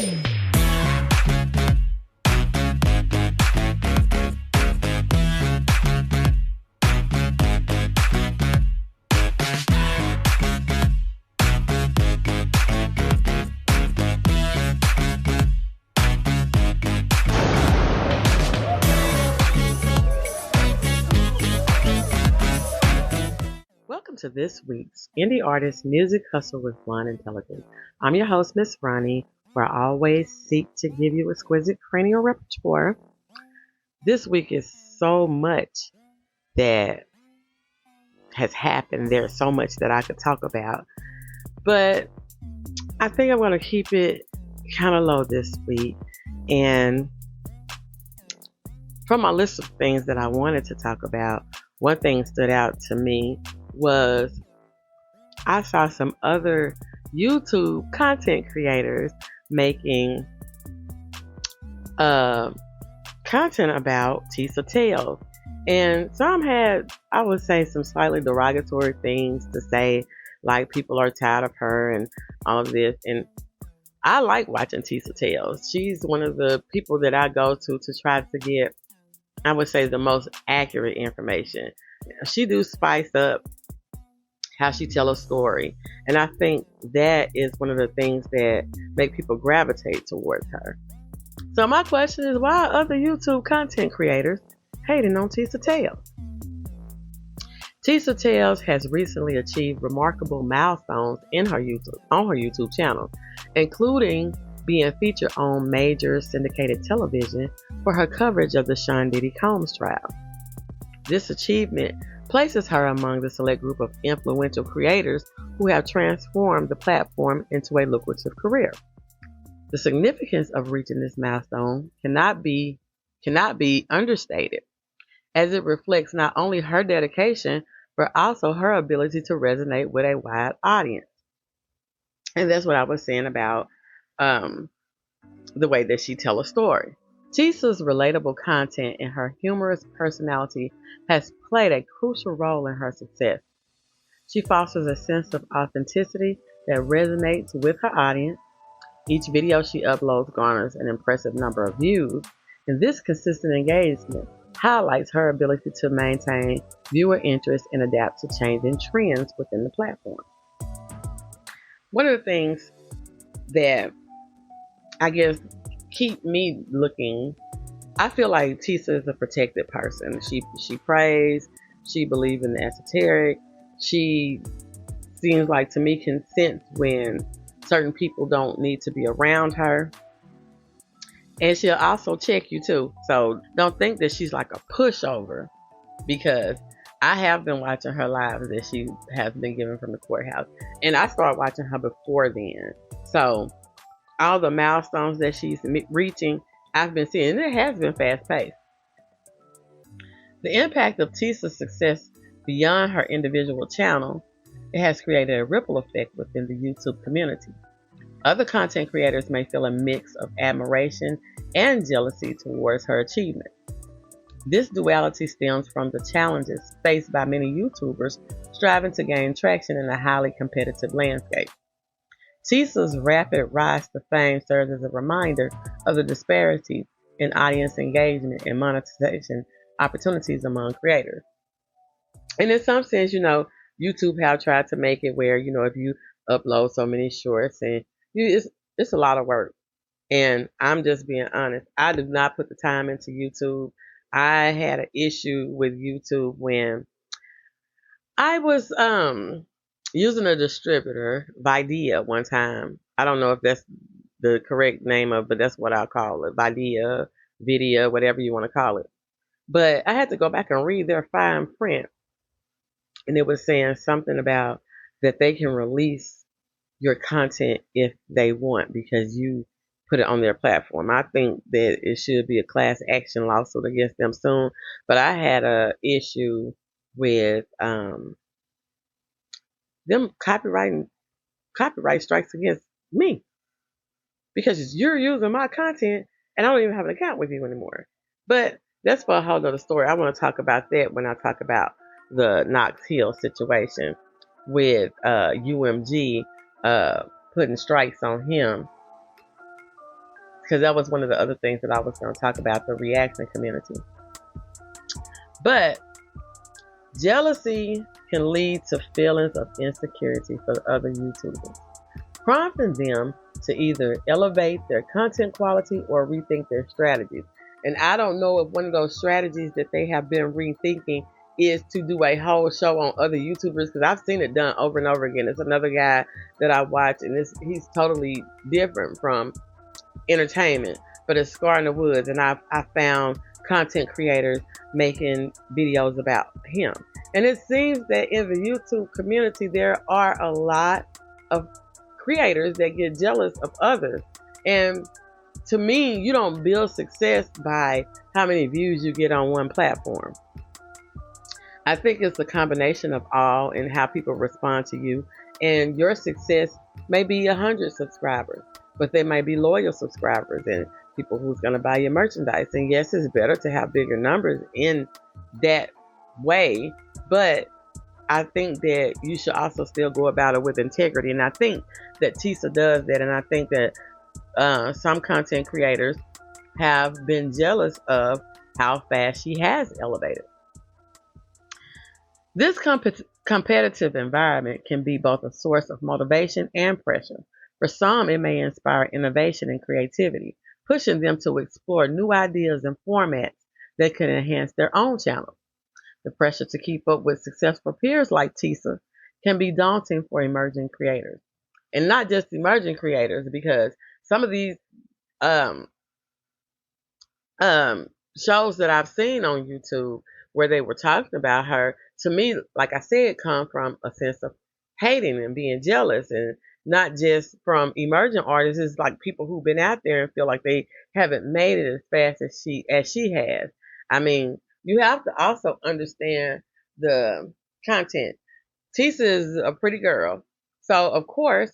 Welcome to this week's Indie Artist Music Hustle with Blonde Intelligence. I'm your host, Miss Roni, where I always seek to give you exquisite cranial repertoire. This week is so much that has happened. There's so much that I could talk about, but I think I'm going to keep it kind of low this week. And from my list of things that I wanted to talk about, one thing stood out to me was I saw some other YouTube content creators making content about Tisa Tells. And some had, I would say, some slightly derogatory things to say, like people are tired of her and all of this. And I like watching Tisa Tells. She's one of the people that I go to try to get, I would say, the most accurate information. She do spice up how she tell a story, and I think that is one of the things that make people gravitate towards her. So my question is, why are other YouTube content creators hating on Tisa Tells? Tisa Tells has recently achieved remarkable milestones on her YouTube channel, including being featured on major syndicated television for her coverage of the Sean Diddy Combs trial. This achievement places her among the select group of influential creators who have transformed the platform into a lucrative career. The significance of reaching this milestone cannot be understated, as it reflects not only her dedication, but also her ability to resonate with a wide audience. And that's what I was saying about the way that she tells a story. Tisa's relatable content and her humorous personality has played a crucial role in her success. She fosters a sense of authenticity that resonates with her audience. Each video she uploads garners an impressive number of views, and this consistent engagement highlights her ability to maintain viewer interest and adapt to changing trends within the platform. One of the things that I guess keep me looking, I feel like Tisa is a protected person. She prays, she believes in the esoteric, she seems like to me can sense when certain people don't need to be around her. And she'll also check you too. So don't think that she's like a pushover, because I have been watching her lives that she has been given from the courthouse. And I started watching her before then. So all the milestones that she's reaching, I've been seeing. It has been fast-paced. The impact of Tisa's success beyond her individual channel, it has created a ripple effect within the YouTube community. Other content creators may feel a mix of admiration and jealousy towards her achievement. This duality stems from the challenges faced by many YouTubers striving to gain traction in a highly competitive landscape. Tisa's rapid rise to fame serves as a reminder of the disparity in audience engagement and monetization opportunities among creators. And in some sense, YouTube have tried to make it where, if you upload so many shorts and it's a lot of work. And I'm just being honest. I do not put the time into YouTube. I had an issue with YouTube when I was using a distributor, Videa, one time. I don't know if that's the correct name of, but that's what I'll call it. Videa, Videa, whatever you want to call it. But I had to go back and read their fine print. And it was saying something about that they can release your content if they want, because you put it on their platform. I think that it should be a class action lawsuit against them soon. But I had a issue with them copyright strikes against me, because you're using my content and I don't even have an account with you anymore. But that's for a whole other story. I want to talk about that when I talk about the Knox Hill situation with UMG putting strikes on him because that was one of the other things that I was going to talk about, the reaction community. But jealousy can lead to feelings of insecurity for other YouTubers, prompting them to either elevate their content quality or rethink their strategies. And I don't know if one of those strategies that they have been rethinking is to do a whole show on other YouTubers, because I've seen it done over and over again. It's another guy that I watch, and he's totally different from entertainment, but it's Scar in the Woods, and I found content creators making videos about him. And it seems that in the YouTube community, there are a lot of creators that get jealous of others. And to me, you don't build success by how many views you get on one platform. I think it's a combination of all and how people respond to you. And your success may be 100 subscribers, but they might be loyal subscribers and people who's going to buy your merchandise. And yes, it's better to have bigger numbers in that way, but I think that you should also still go about it with integrity. And I think that Tisa does that. And I think that some content creators have been jealous of how fast she has elevated. This competitive environment can be both a source of motivation and pressure. For some, it may inspire innovation and creativity, pushing them to explore new ideas and formats that can enhance their own channel. The pressure to keep up with successful peers like Tisa can be daunting for emerging creators. And not just emerging creators, because some of these shows that I've seen on YouTube where they were talking about her, to me, like I said, come from a sense of hating and being jealous, and not just from emerging artists. It's like people who've been out there and feel like they haven't made it as fast as she has. I mean, you have to also understand the content. Tisa is a pretty girl, so of course,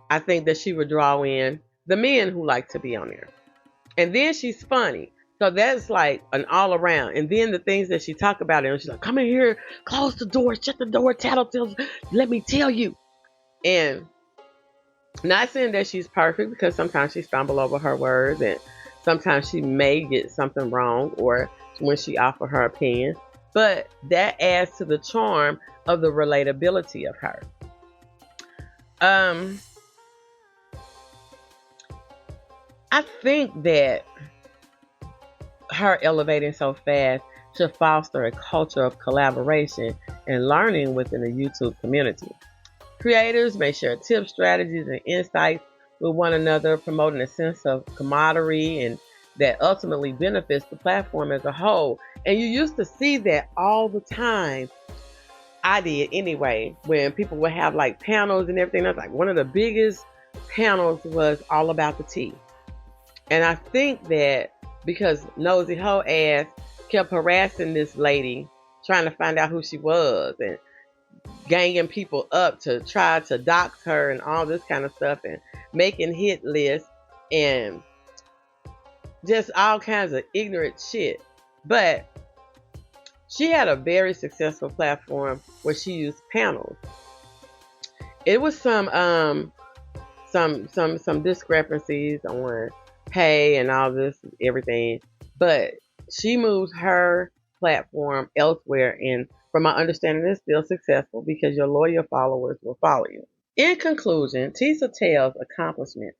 I think that she would draw in the men who like to be on there. And then she's funny. So that's like an all around. And then the things that she talk about, and she's like, come in here, close the door, shut the door, tattletales, let me tell you. And not saying that she's perfect, because sometimes she stumbles over her words, and sometimes she may get something wrong, or when she offers her opinion. But that adds to the charm of the relatability of her. I think that her elevating so fast should foster a culture of collaboration and learning within the YouTube community. Creators may share tips, strategies, and insights with one another, promoting a sense of camaraderie and that ultimately benefits the platform as a whole. And you used to see that all the time. I did anyway, when people would have like panels and everything. That's like one of the biggest panels was all about the tea. And I think that because Nosy Ho ass kept harassing this lady, trying to find out who she was, and ganging people up to try to dox her and all this kind of stuff, and making hit lists and just all kinds of ignorant shit. But she had a very successful platform where she used panels. It was some discrepancies on pay and all this, everything, but she moved her platform elsewhere, and from my understanding, it's still successful because your loyal followers will follow you. In conclusion, Tisa Tells' accomplishments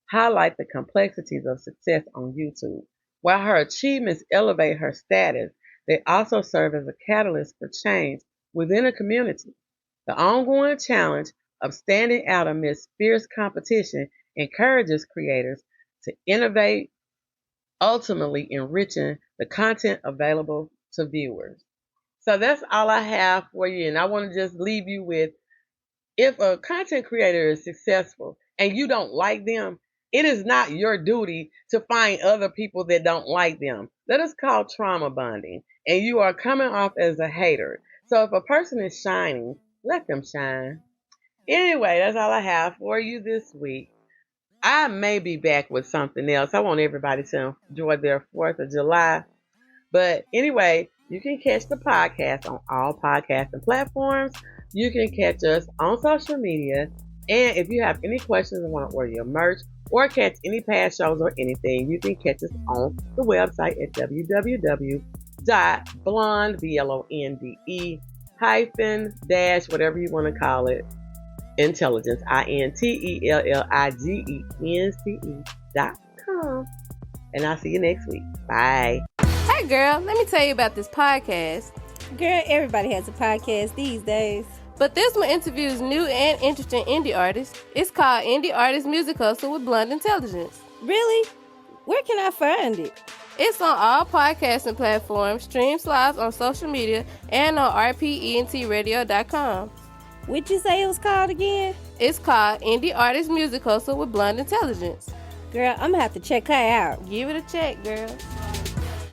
highlight the complexities of success on YouTube. While her achievements elevate her status, they also serve as a catalyst for change within a community. The ongoing challenge of standing out amidst fierce competition encourages creators to innovate, ultimately enriching the content available to viewers. So that's all I have for you. And I want to just leave you with, if a content creator is successful and you don't like them, it is not your duty to find other people that don't like them. That is called trauma bonding. And you are coming off as a hater. So if a person is shining, let them shine. Anyway, that's all I have for you this week. I may be back with something else. I want everybody to enjoy their 4th of July. But anyway, you can catch the podcast on all podcasting platforms. You can catch us on social media. And if you have any questions and want to order your merch or catch any past shows or anything, you can catch us on the website at www.blonde, BLONDE, hyphen, dash, whatever you want to call it, intelligence, INTELLIGENCE.com. And I'll see you next week. Bye. Hey girl, let me tell you about this podcast. Girl, everybody has a podcast these days. But this one interviews new and interesting indie artists. It's called Indie Artist Music Hustle with Blonde Intelligence. Really? Where can I find it? It's on all podcasting platforms, streams live on social media, and on rpentradio.com. What'd you say it was called again? It's called Indie Artist Music Hustle with Blonde Intelligence. Girl, I'm gonna have to check her out. Give it a check, girl.